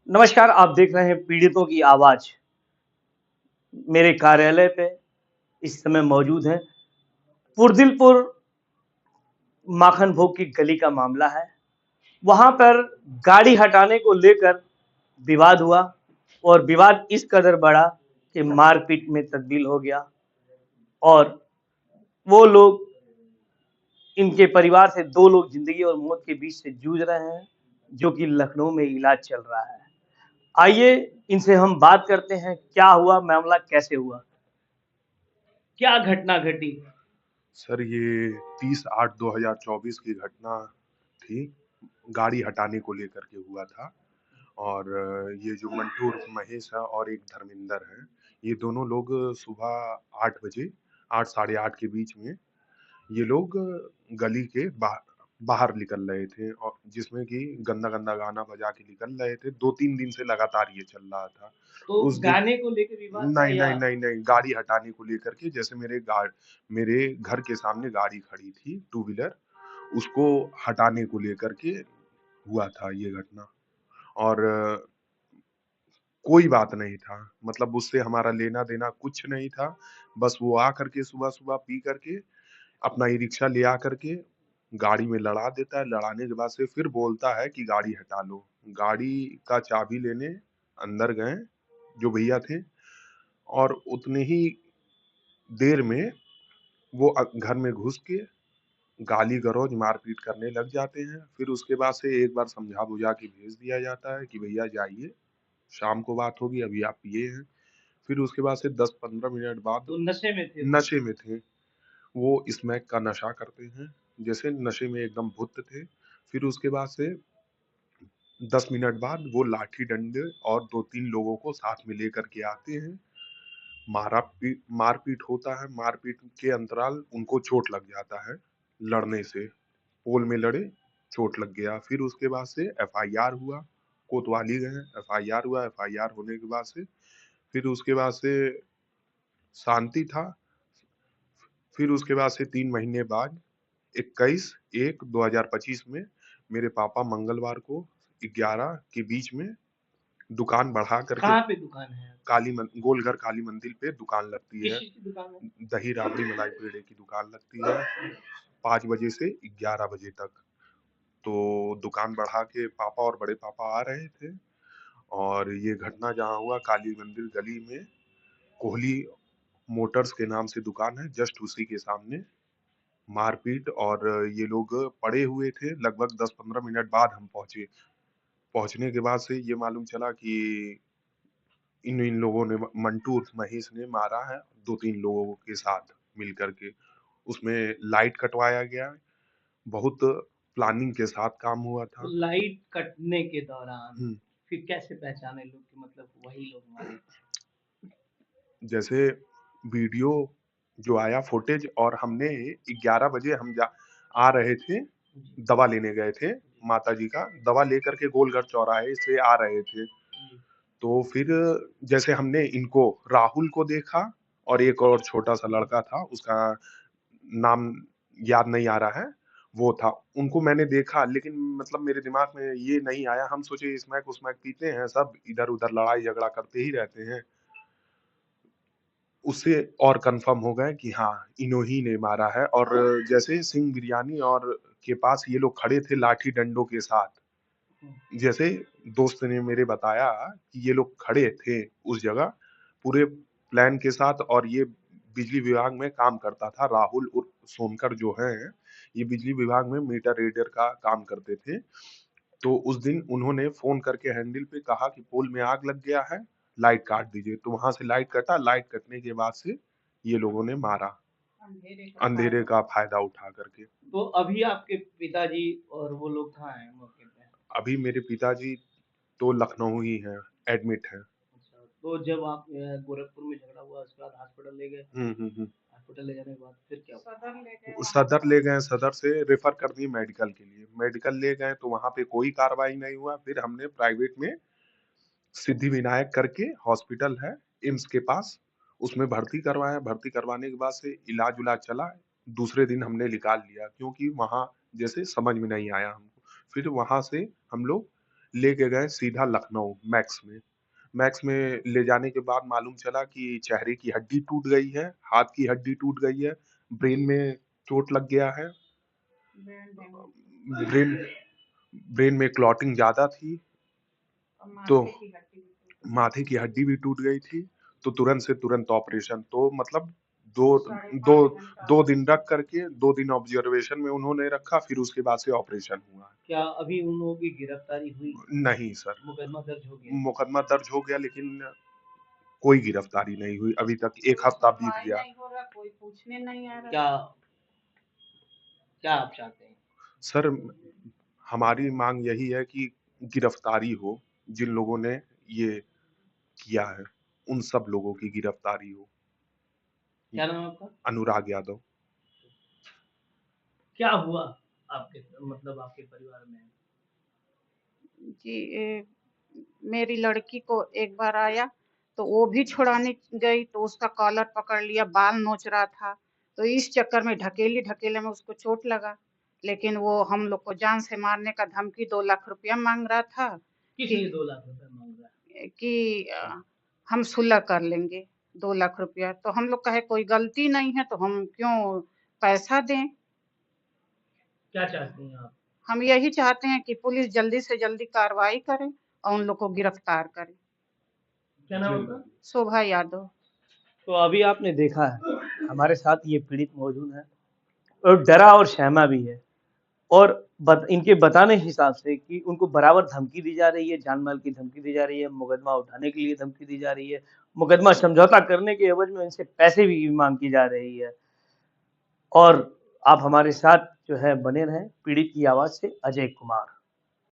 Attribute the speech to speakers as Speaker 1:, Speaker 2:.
Speaker 1: नमस्कार, आप देख रहे हैं पीड़ितों की आवाज़। मेरे कार्यालय पे इस समय मौजूद हैं। पुरदिलपुर माखन भोग की गली का मामला है। वहाँ पर गाड़ी हटाने को लेकर विवाद हुआ और विवाद इस कदर बढ़ा कि मारपीट में तब्दील हो गया और वो लोग इनके परिवार से 2 लोग ज़िंदगी और मौत के बीच से जूझ रहे हैं, जो कि लखनऊ में इलाज चल रहा है। आइए इनसे हम बात करते हैं, क्या हुआ, मामला कैसे हुआ? क्या घटना घटी?
Speaker 2: सर ये 30/8/2024 की घटना थी। गाड़ी हटाने को लेकर के हुआ था और ये जो मंटू उर्फ महेश है और एक धर्मेंद्र है, ये दोनों लोग सुबह 8 बजे 8 साढ़े 8 के बीच में ये लोग गली के बाहर निकल रहे थे और जिसमें कि गंदा-गंदा गाना बजा के निकल रहे थे। 2-3 दिन से लगातार ये चल रहा था।
Speaker 1: तो
Speaker 2: उस दिन
Speaker 1: गाने को लेके विवाद था
Speaker 2: नहीं,
Speaker 1: या
Speaker 2: नहीं, नहीं, नहीं, गाड़ी हटाने को लेकर के जैसे मेरे घर के सामने गाड़ी खड़ी थी, टू व्हीलर, उसको हटाने को लेकर के हुआ था ये घटना और कोई बात नहीं था, मतलब उससे हमारा लेना-देना कुछ नहीं था। बस वो आकर के सुबह-सुबह पी करके अपना ई-रिक्शा ले आकर के गाड़ी में लड़ा देता है, लड़ाने के बाद से फिर बोलता है कि गाड़ी हटा लो। गाड़ी का चाबी लेने अंदर गए जो भैया थे और उतने ही देर में वो घर में घुस के गाली-गलौज, मार-पीट करने लग जाते हैं। फिर उसके बाद से एक बार समझा-बुझा के भेज दिया जाता है कि भैया जाइए, शाम को बात होगी, अभी आप पिए हैं। फिर उसके बाद से 10-15 मिनट बाद
Speaker 1: तो नशे में थे वो?
Speaker 2: नशे में थे। वो स्मैक का नशा करते हैं, जैसे नशे में एकदम धुत थे। फिर उसके बाद से 10 मिनट बाद वो लाठी-डंडे और 2-3 लोगों को साथ में लेकर के आते हैं। मारपीट होता है, मारपीट के अंतराल उनको चोट लग जाता है, लड़ने से। पोल में लड़े, चोट लग गया। फिर उसके बाद से एफआईआर हुआ, कोतवाली गए, एफआईआर हुआ, एफआईआर होने के बाद से फिर उसके बाद से शांति था। फिर उसके बाद से 3 महीने बाद 21/1/2025 में मेरे पापा मंगलवार को 11 के बीच में दुकान बढ़ा करके
Speaker 1: कहाँ पे दुकान है आपकी?
Speaker 2: गोलघर काली मंदिर पे दुकान लगती
Speaker 1: किस
Speaker 2: है।
Speaker 1: चीज़ की दुकान है?
Speaker 2: दही राबड़ी मलाई पेड़े की दुकान लगती है 5 बजे से 11 बजे तक। तो दुकान बढ़ा के पापा और बड़े पापा आ रहे थे और ये घटना जहाँ हुआ काली मंदिर गली में कोहली मोटर्स के नाम से दुकान है, जस्ट उसी के सामने मारपीट और ये लोग पड़े हुए थे। लगभग 10-15 मिनट बाद हम पहुँचे। पहुँचने के बाद से ये मालूम चला कि इन लोगों ने मंटू उर्फ महेश ने मारा है 2-3 लोगों के साथ मिल कर के। उसमें लाइट कटवाया गया, बहुत प्लानिंग के साथ काम हुआ
Speaker 1: तो
Speaker 2: था।
Speaker 1: लाइट कटने के दौरान
Speaker 2: हुँ,
Speaker 1: फिर कैसे पहचाने लोग कि मतलब वही लोग मारे थे?
Speaker 2: जैसे वीडियो जो आया फुटेज और हमने 11 बजे हम जा आ रहे थे,
Speaker 1: जी,
Speaker 2: दवा लेने गए थे
Speaker 1: जी,
Speaker 2: माताजी का, दवा लेकर के गोलघर चौराहे से आ रहे थे।
Speaker 1: जी।
Speaker 2: तो फिर जैसे हमने इनको राहुल को देखा और एक और छोटा-सा लड़का था, उसका नाम याद नहीं आ रहा है, वो था। उनको मैंने देखा लेकिन मतलब मेरे दिमाग में ये नहीं आया, हम सोचे स्मैक-वस्मैक पीते हैं सब, इधर-उधर लड़ाई-झगड़ा करते ही रहते हैं। उससे और कन्फर्म हो गए कि हाँ, इन्हों ही ने मारा है और जैसे सिंह बिरयानी और के पास ये लोग खड़े थे लाठी-डंडों के साथ।
Speaker 1: हुँ,
Speaker 2: जैसे दोस्त ने मेरे बताया कि ये लोग खड़े थे उस जगह पूरे प्लान के साथ और ये बिजली विभाग में काम करता था राहुल उर्फ सोनकर जो हैं, ये बिजली विभाग में मीटर रीडर का काम करते थे। तो उस दिन उन्होंने फ़ोन करके हैंडल पे कहा कि पोल में आग लग गया है, लाइट काट दीजिए। तो वहाँ से लाइट कटा, लाइट कटने के बाद से ये लोगों ने मारा, अंधेरे का फ़ायदा उठा कर के।
Speaker 1: तो अभी आपके पिताजी और वो लोग कहाँ हैं मौके पे?
Speaker 2: अभी मेरे पिताजी तो लखनऊ ही हैं, एडमिट हैं।
Speaker 1: अच्छा, तो जब आप गोरखपुर में झगड़ा हुआ उसके बाद हॉस्पिटल ले गए?
Speaker 2: हुँ, हुँ, हुँ।
Speaker 1: हॉस्पिटल ले जाने के बाद फिर क्या हुआ?
Speaker 2: सदर ले गए, सदर से रेफ़र कर दिए मेडिकल के लिए। मेडिकल ले गए तो वहाँ पे कोई कार्रवाई नहीं हुआ, फिर हमने प्राइवेट में सिद्धिविनायक करके हॉस्पिटल है एम्स के पास, उसमें भर्ती करवाया, भर्ती करवाने के बाद से इलाज-विलाज चला, दूसरे दिन हमने निकाल लिया क्योंकि वहाँ जैसे समझ में नहीं आया हमको। फिर वहाँ से हम लोग लेके गए सीधा लखनऊ मैक्स में। मैक्स में ले जाने के बाद मालूम चला कि चेहरे की हड्डी टूट गई है, हाथ की हड्डी टूट गई है, ब्रेन में चोट लग गया है। ब्रेन ब्रेन में क्लॉटिंग ज़्यादा थी, तो माथे की हड्डी भी टूट गई थी, तो तुरंत से तुरंत ऑपरेशन। तो मतलब 2 2 2 दिन रख करके 2 दिन ऑब्जर्वेशन में उन्होंने रखा, फिर उसके बाद से ऑपरेशन हुआ।
Speaker 1: क्या अभी उन लोगों की गिरफ्तारी हुई?
Speaker 2: नहीं सर,
Speaker 1: मुकदमा दर्ज हो गया?
Speaker 2: मुकदमा दर्ज हो गया लेकिन कोई गिरफ्तारी नहीं हुई, अभी तक 1 हफ्ता बीत गया।
Speaker 3: कोई पूछने नहीं आ रहा।
Speaker 1: क्या क्या आप चाहते हैं?
Speaker 2: सर, हमारी माँग यही है कि गिरफ्तारी हो, जिन लोगों ने ये किया है, उन सब लोगों की गिरफ्तारी हो।
Speaker 1: क्या नाम है आपका?
Speaker 2: अनुराग यादव।
Speaker 1: क्या हुआ आपके मतलब आपके परिवार में?
Speaker 3: जी मेरी लड़की को एक बार आया तो वो भी छुड़ाने गई तो उसका कॉलर पकड़ लिया, बाल नोच रहा था, तो इस चक्कर में ढकेले में उसको चोट लगा। लेकिन वो हम लोग को जान से मारने का धमकी 2 लाख रुपया मांग रहा था
Speaker 1: किस लिए 2 लाख रुपए मांग रहा है?
Speaker 3: कि हम सुलह कर लेंगे 2 लाख रुपया। तो हम लोग कहे कोई गलती नहीं है तो हम क्यों पैसा दें।
Speaker 1: क्या चाहती हैं आप?
Speaker 3: हम यही चाहते हैं कि पुलिस जल्दी से जल्दी कार्रवाई करे और उन लोग को गिरफ्तार करे।
Speaker 1: क्या नाम है आपका?
Speaker 3: शोभा यादव।
Speaker 1: तो अभी आपने देखा है, हमारे साथ ये पीड़ित मौजूद हैं और डरा और सहमा भी है और इनके बताने के हिसाब से कि उनको बराबर धमकी दी जा रही है, जान-माल की धमकी दी जा रही है, मुकदमा उठाने के लिए धमकी दी जा रही है, मुकदमा समझौता करने के एवज में इनसे पैसे भी माँग की जा रही है। और आप हमारे साथ जो है बने रहें, पीड़ित की आवाज़ से अजय कुमार।